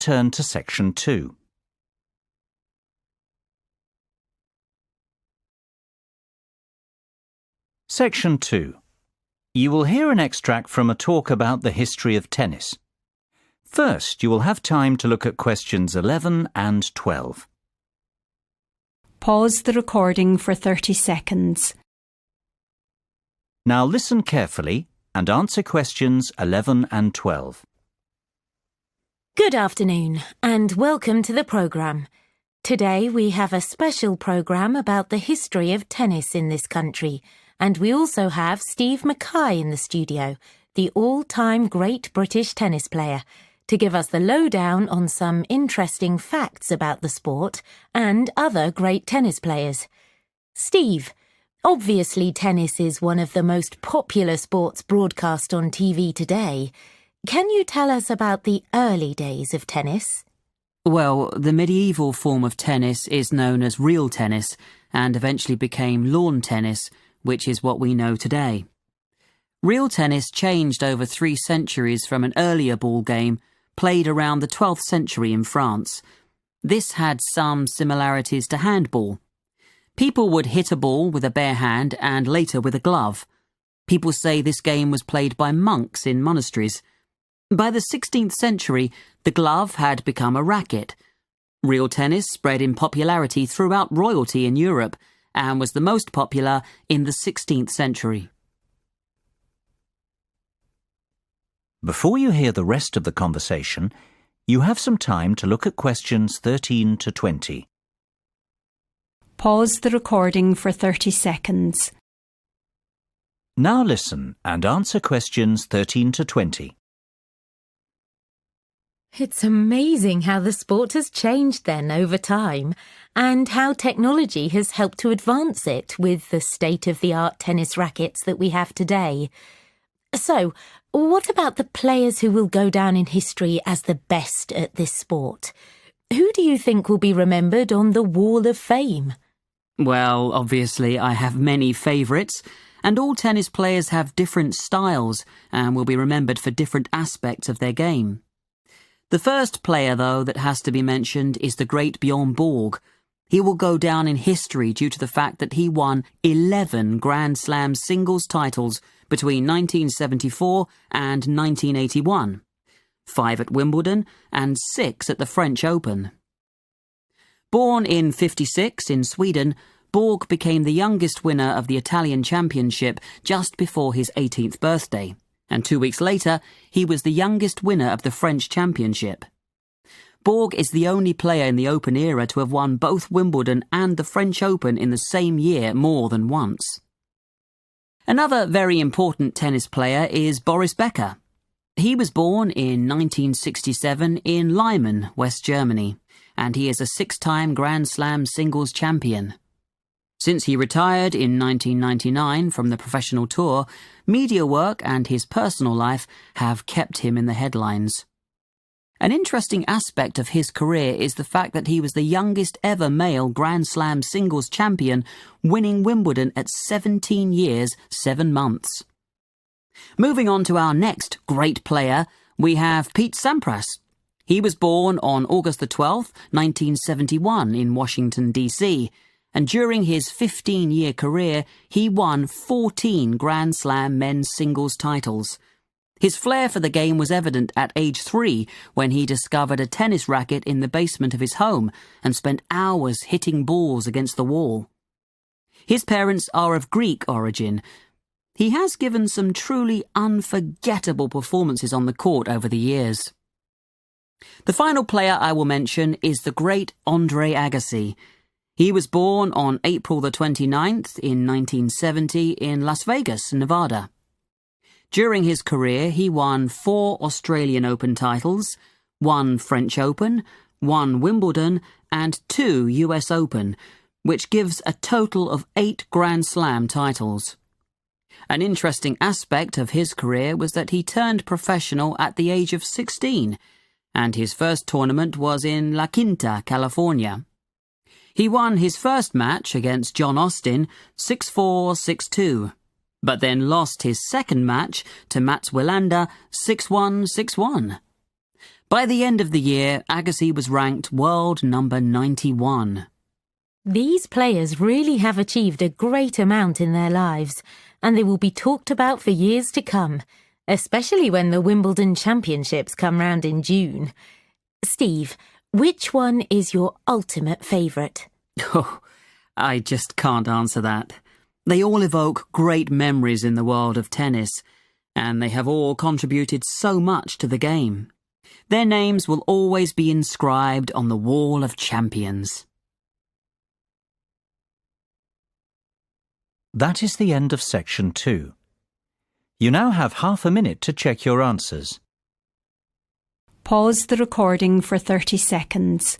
turn to Section 2. Section 2. You will hear an extract from a talk about the history of tennis. First, you will have time to look at questions 11 and 12. Pause the recording for 30 seconds. Now listen carefully and answer questions 11 and 12. Good afternoon and welcome to the programme. Today we have a special programme about the history of tennis in this country, and we also have Steve Mackay in the studio, the all-time great British tennis player, to give us the lowdown on some interesting facts about the sport and other great tennis players. Steve, obviously tennis is one of the most popular sports broadcast on TV today. Can you tell us about the early days of tennis? Well, the medieval form of tennis is known as real tennis and eventually became lawn tennis, which is what we know today. Real tennis changed over 3 centuries from an earlier ball game played around the 12th century in France. This had some similarities to handball. People would hit a ball with a bare hand and later with a glove. People say this game was played by monks in monasteries. By the 16th century, the glove had become a racket. Real tennis spread in popularity throughout royalty in Europe and was the most popular in the 16th century. Before you hear the rest of the conversation, you have some time to look at questions 13 to 20. Pause the recording for 30 seconds. Now listen and answer questions 13 to 20. It's amazing how the sport has changed then over time and how technology has helped to advance it with the state-of-the-art tennis rackets that we have today. So, what about the players who will go down in history as the best at this sport? Who do you think will be remembered on the Wall of Fame? Well, obviously I have many favourites, and all tennis players have different styles and will be remembered for different aspects of their game. The first player, though, that has to be mentioned is the great Bjorn Borg. He will go down in history due to the fact that he won 11 Grand Slam singles titles between 1974 and 1981, 5 at Wimbledon and 6 at the French Open. Born in '56 in Sweden, Borg became the youngest winner of the Italian Championship just before his 18th birthday, and 2 weeks later he was the youngest winner of the French Championship. Borg is the only player in the Open era to have won both Wimbledon and the French Open in the same year more than once. Another very important tennis player is Boris Becker. He was born in 1967 in Lyman, West Germany, and he is a 6-time Grand Slam singles champion. Since he retired in 1999 from the professional tour, media work and his personal life have kept him in the headlines. An interesting aspect of his career is the fact that he was the youngest ever male Grand Slam singles champion, winning Wimbledon at 17 years, 7 months. Moving on to our next great player, we have Pete Sampras. He was born on August the 12th, 1971 in Washington, D.C., and during his 15-year career, he won 14 Grand Slam men's singles titles. His flair for the game was evident at age 3 when he discovered a tennis racket in the basement of his home and spent hours hitting balls against the wall. His parents are of Greek origin. He has given some truly unforgettable performances on the court over the years. The final player I will mention is the great Andre Agassi. He was born on April the 29th in 1970 in Las Vegas, Nevada. During his career, he won 4 Australian Open titles, 1 French Open, 1 Wimbledon, and 2 US Open, which gives a total of 8 Grand Slam titles. An interesting aspect of his career was that he turned professional at the age of 16, and his first tournament was in La Quinta, California. He won his first match against John Austin 6-4, 6-2, but then lost his second match to Mats Wilander 6-1, 6-1. By the end of the year, Agassi was ranked world number 91. These players really have achieved a great amount in their lives, and they will be talked about for years to come, especially when the Wimbledon Championships come round in June. Steve, which one is your ultimate favourite? Oh, I just can't answer that. They all evoke great memories in the world of tennis, and they have all contributed so much to the game. Their names will always be inscribed on the Wall of Champions. That is the end of section 2. You now have half a minute to check your answers. Pause the recording for 30 seconds.